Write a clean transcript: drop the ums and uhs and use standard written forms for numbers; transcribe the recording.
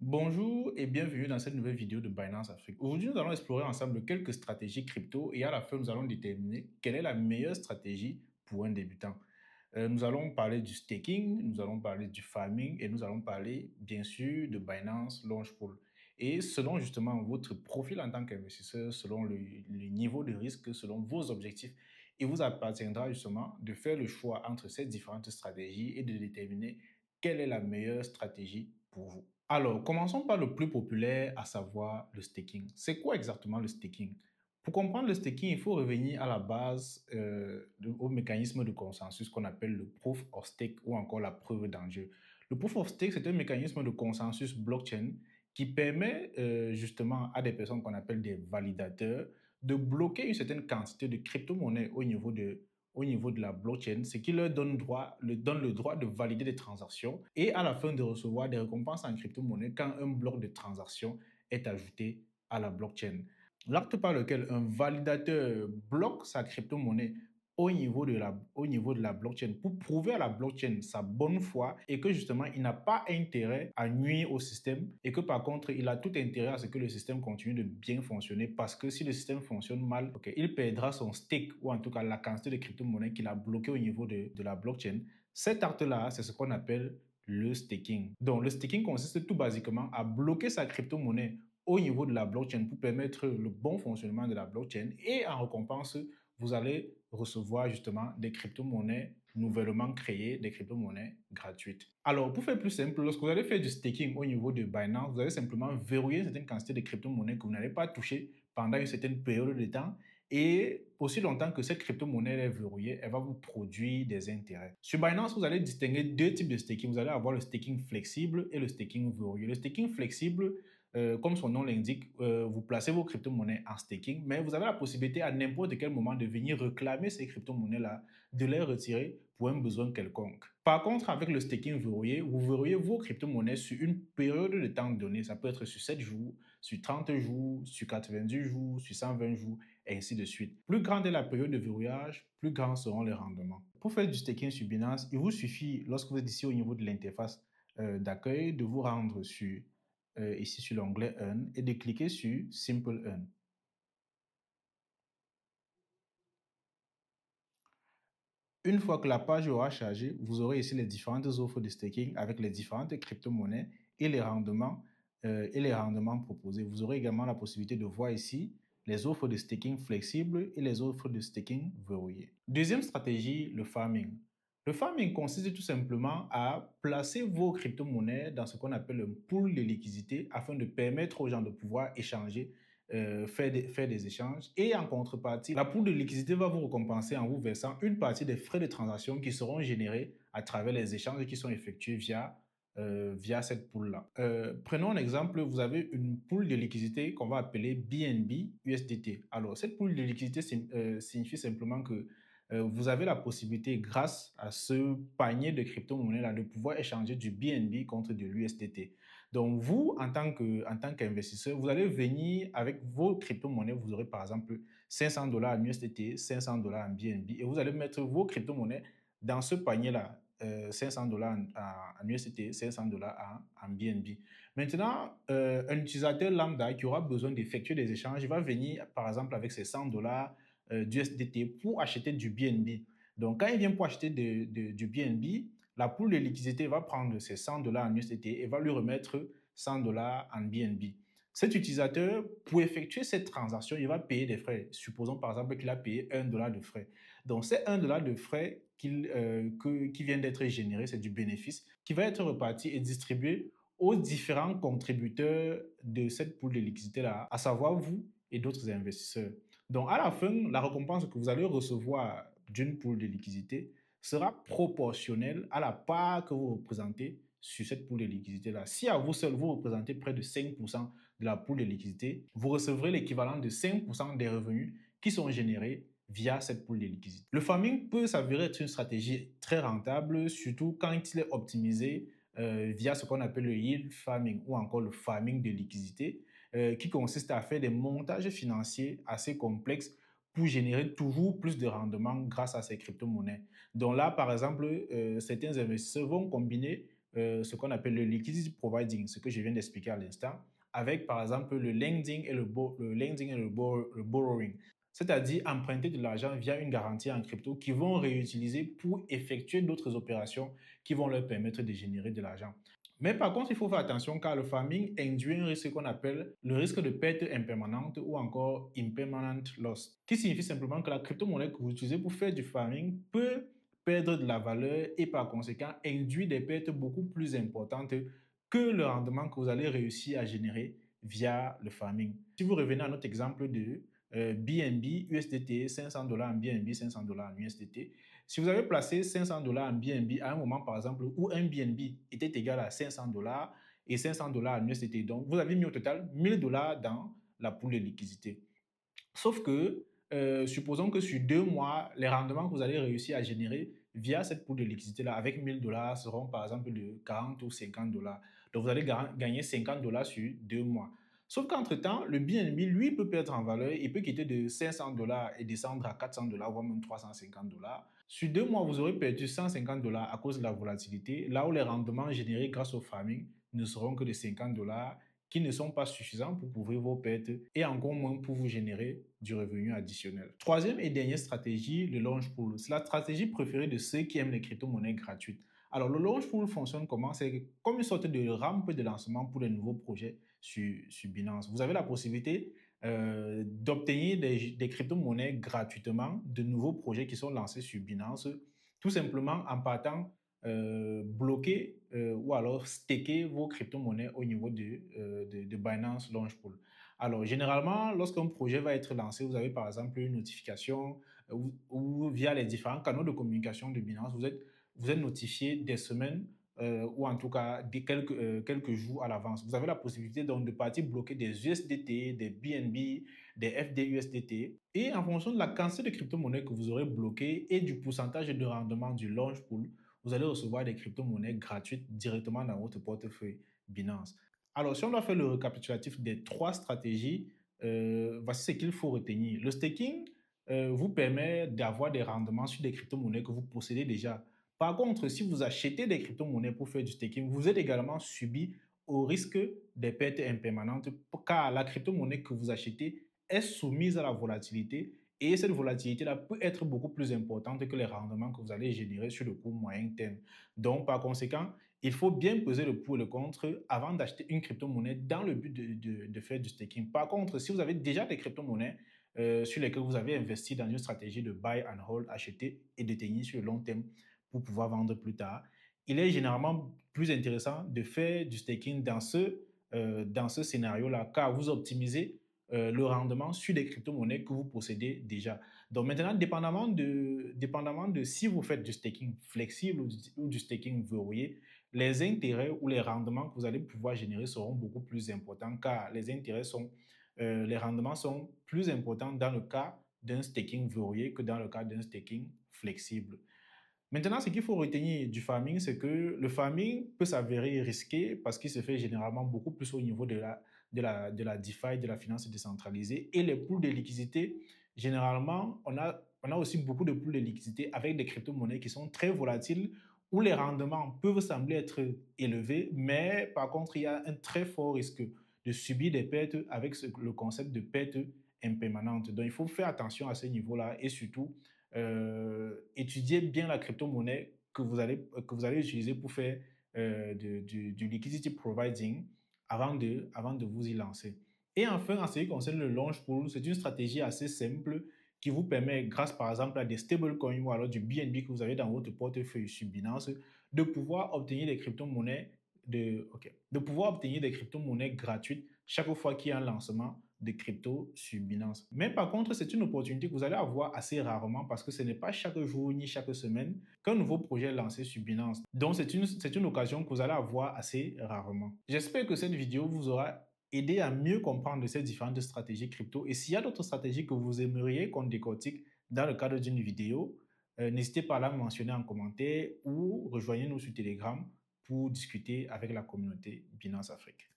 Bonjour et bienvenue dans cette nouvelle vidéo de Binance Afrique. Aujourd'hui, nous allons explorer ensemble quelques stratégies crypto et à la fin, nous allons déterminer quelle est la meilleure stratégie pour un débutant. Nous allons parler du staking, nous allons parler du farming et nous allons parler bien sûr de Binance Launch Pool. Et selon justement votre profil en tant qu'investisseur, selon le niveau de risque, selon vos objectifs, il vous appartiendra justement de faire le choix entre ces différentes stratégies et de déterminer quelle est la meilleure stratégie pour vous. Alors, commençons par le plus populaire, à savoir le staking. C'est quoi exactement le staking? Pour comprendre le staking, il faut revenir à la base au mécanisme de consensus qu'on appelle le proof of stake ou encore la preuve d'enjeu. Le proof of stake, c'est un mécanisme de consensus blockchain qui permet justement à des personnes qu'on appelle des validateurs de bloquer une certaine quantité de crypto-monnaies au niveau de la blockchain, ce qui leur donne le droit de valider des transactions et à la fin de recevoir des récompenses en crypto-monnaie quand un bloc de transaction est ajouté à la blockchain. L'acte par lequel un validateur bloque sa crypto-monnaie au niveau de la blockchain pour prouver à la blockchain sa bonne foi et que justement il n'a pas intérêt à nuire au système et que par contre il a tout intérêt à ce que le système continue de bien fonctionner parce que si le système fonctionne mal, okay, il perdra son stake ou en tout cas la quantité de crypto-monnaie qu'il a bloqué au niveau de la blockchain. Cet acte-là, c'est ce qu'on appelle le staking. Donc le staking consiste tout basiquement à bloquer sa crypto-monnaie au niveau de la blockchain pour permettre le bon fonctionnement de la blockchain et en récompense, vous allez recevoir justement des crypto-monnaies nouvellement créées, des crypto-monnaies gratuites. Alors, pour faire plus simple, lorsque vous allez faire du staking au niveau de Binance, vous allez simplement verrouiller une certaine quantité de crypto-monnaies que vous n'allez pas toucher pendant une certaine période de temps et aussi longtemps que cette crypto-monnaie est verrouillée, elle va vous produire des intérêts. Sur Binance, vous allez distinguer deux types de staking. Vous allez avoir le staking flexible et le staking verrouillé. Le staking flexible, comme son nom l'indique, vous placez vos crypto-monnaies en staking, mais vous avez la possibilité à n'importe quel moment de venir réclamer ces crypto-monnaies-là, de les retirer pour un besoin quelconque. Par contre, avec le staking verrouillé, vous verrouillez vos crypto-monnaies sur une période de temps donnée. Ça peut être sur 7 jours, sur 30 jours, sur 90 jours, sur 120 jours, et ainsi de suite. Plus grande est la période de verrouillage, plus grands seront les rendements. Pour faire du staking sur Binance, il vous suffit, lorsque vous êtes ici au niveau de l'interface d'accueil, de vous rendre ici sur l'onglet Earn et de cliquer sur Simple Earn. Une fois que la page aura chargé, vous aurez ici les différentes offres de staking avec les différentes crypto-monnaies et les rendements proposés. Vous aurez également la possibilité de voir ici les offres de staking flexibles et les offres de staking verrouillées. Deuxième stratégie, le farming. Le farming consiste tout simplement à placer vos crypto-monnaies dans ce qu'on appelle un pool de liquidité afin de permettre aux gens de pouvoir échanger, faire des échanges. Et en contrepartie, la pool de liquidité va vous récompenser en vous versant une partie des frais de transaction qui seront générés à travers les échanges qui sont effectués via cette pool-là. Prenons un exemple, vous avez une pool de liquidité qu'on va appeler BNB USDT. Alors, cette pool de liquidité signifie simplement que vous avez la possibilité, grâce à ce panier de crypto-monnaies-là, de pouvoir échanger du BNB contre de l'USDT. Donc, vous, en tant qu'investisseur, vous allez venir avec vos crypto-monnaies. Vous aurez par exemple 500 dollars en USDT, 500 dollars en BNB et vous allez mettre vos crypto-monnaies dans ce panier-là. 500 dollars en USDT, 500 dollars en BNB. Maintenant, un utilisateur lambda qui aura besoin d'effectuer des échanges, il va venir par exemple avec ses 100 dollars d'USDT pour acheter du BNB. Donc, quand il vient pour acheter du BNB, la pool de liquidité va prendre ses 100 dollars en USDT et va lui remettre 100 dollars en BNB. Cet utilisateur, pour effectuer cette transaction, il va payer des frais. Supposons par exemple qu'il a payé 1 dollar de frais. Donc, c'est 1 dollar de frais qui vient d'être généré, c'est du bénéfice, qui va être reparti et distribué aux différents contributeurs de cette pool de liquidité-là, à savoir vous et d'autres investisseurs. Donc, à la fin, la récompense que vous allez recevoir d'une pool de liquidité sera proportionnelle à la part que vous représentez sur cette pool de liquidité-là. Si à vous seul, vous représentez près de 5% de la pool de liquidité, vous recevrez l'équivalent de 5% des revenus qui sont générés via cette pool de liquidité. Le farming peut s'avérer être une stratégie très rentable, surtout quand il est optimisé via ce qu'on appelle le yield farming ou encore le farming de liquidité, qui consiste à faire des montages financiers assez complexes pour générer toujours plus de rendement grâce à ces crypto-monnaies. Donc là, par exemple, certains investisseurs vont combiner ce qu'on appelle le liquidity providing, ce que je viens d'expliquer à l'instant, avec par exemple le lending et le borrowing, c'est-à-dire emprunter de l'argent via une garantie en crypto qu'ils vont réutiliser pour effectuer d'autres opérations qui vont leur permettre de générer de l'argent. Mais par contre, il faut faire attention car le farming induit un risque qu'on appelle le risque de perte impermanente ou encore impermanent loss, qui signifie simplement que la crypto-monnaie que vous utilisez pour faire du farming peut perdre de la valeur et par conséquent induire des pertes beaucoup plus importantes que le rendement que vous allez réussir à générer via le farming. Si vous revenez à notre exemple de BNB USDT, 500 dollars en BNB, 500 dollars en USDT, si vous avez placé 500 dollars en BNB à un moment, par exemple, où un BNB était égal à 500 dollars et 500 dollars en USDT, donc vous avez mis au total 1000 dollars dans la pool de liquidité. Sauf que, supposons que sur 2 mois, les rendements que vous allez réussir à générer via cette pool de liquidité-là, avec 1000 dollars, seront par exemple de 40 ou 50 dollars. Donc, vous allez gagner 50 dollars sur 2 mois. Sauf qu'entre-temps, le BNB, lui, peut perdre en valeur. Il peut quitter de 500 dollars et descendre à 400 dollars, voire même 350 dollars. Sur 2 mois, vous aurez perdu 150 dollars à cause de la volatilité, là où les rendements générés grâce au farming ne seront que de 50 dollars qui ne sont pas suffisants pour couvrir vos pertes et encore moins pour vous générer du revenu additionnel. Troisième et dernière stratégie, le launch pool. C'est la stratégie préférée de ceux qui aiment les crypto-monnaies gratuites. Alors, le launch pool fonctionne comment? C'est comme une sorte de rampe de lancement pour les nouveaux projets sur Binance. Vous avez la possibilité d'obtenir des crypto-monnaies gratuitement, de nouveaux projets qui sont lancés sur Binance, tout simplement en partant bloquer ou alors staker vos crypto-monnaies au niveau de Binance Launch Pool. Alors, généralement, lorsqu'un projet va être lancé, vous avez par exemple une notification ou via les différents canaux de communication de Binance, vous êtes notifié des semaines ou en tout cas quelques jours à l'avance. Vous avez la possibilité donc de partir bloquer des USDT, des BNB, des FDUSDT. Et en fonction de la quantité de crypto-monnaies que vous aurez bloquées et du pourcentage de rendement du launch pool, vous allez recevoir des crypto-monnaies gratuites directement dans votre portefeuille Binance. Alors, si on doit faire le récapitulatif des 3 stratégies, voici ce qu'il faut retenir. Le staking vous permet d'avoir des rendements sur des crypto-monnaies que vous possédez déjà. Par contre, si vous achetez des crypto-monnaies pour faire du staking, vous êtes également subi au risque des pertes impermanentes car la crypto-monnaie que vous achetez est soumise à la volatilité et cette volatilité-là peut être beaucoup plus importante que les rendements que vous allez générer sur le court moyen terme. Donc, par conséquent, il faut bien peser le pour et le contre avant d'acheter une crypto-monnaie dans le but de faire du staking. Par contre, si vous avez déjà des crypto-monnaies sur lesquelles vous avez investi dans une stratégie de buy and hold, acheter et détenir sur le long terme pour pouvoir vendre plus tard, il est généralement plus intéressant de faire du staking dans ce scénario-là, car vous optimisez le rendement sur des crypto-monnaies que vous possédez déjà. Donc maintenant, dépendamment de si vous faites du staking flexible ou du staking verrouillé, les intérêts ou les rendements que vous allez pouvoir générer seront beaucoup plus importants car les rendements sont plus importants dans le cas d'un staking verrouillé que dans le cas d'un staking flexible. Maintenant, ce qu'il faut retenir du farming, c'est que le farming peut s'avérer risqué parce qu'il se fait généralement beaucoup plus au niveau de la DeFi, de la finance décentralisée. Et les pools de liquidité, généralement, on a aussi beaucoup de pools de liquidité avec des crypto-monnaies qui sont très volatiles où les rendements peuvent sembler être élevés, mais par contre, il y a un très fort risque de subir des pertes avec le concept de perte impermanente. Donc, il faut faire attention à ce niveau-là et surtout étudier bien la crypto-monnaie que vous allez utiliser pour faire du liquidity providing avant de vous y lancer. Et enfin, en ce qui concerne le launch pool, c'est une stratégie assez simple qui vous permet, grâce par exemple à des stablecoins ou alors du BNB que vous avez dans votre portefeuille sur Binance, de pouvoir obtenir des crypto-monnaies de pouvoir obtenir des crypto-monnaies gratuites chaque fois qu'il y a un lancement de crypto sur Binance. Mais par contre, c'est une opportunité que vous allez avoir assez rarement parce que ce n'est pas chaque jour ni chaque semaine qu'un nouveau projet est lancé sur Binance. Donc, c'est une occasion que vous allez avoir assez rarement. J'espère que cette vidéo vous aura aidé à mieux comprendre ces différentes stratégies crypto. Et s'il y a d'autres stratégies que vous aimeriez qu'on décortique dans le cadre d'une vidéo, n'hésitez pas à la mentionner en commentaire ou rejoignez-nous sur Telegram pour discuter avec la communauté Binance Afrique.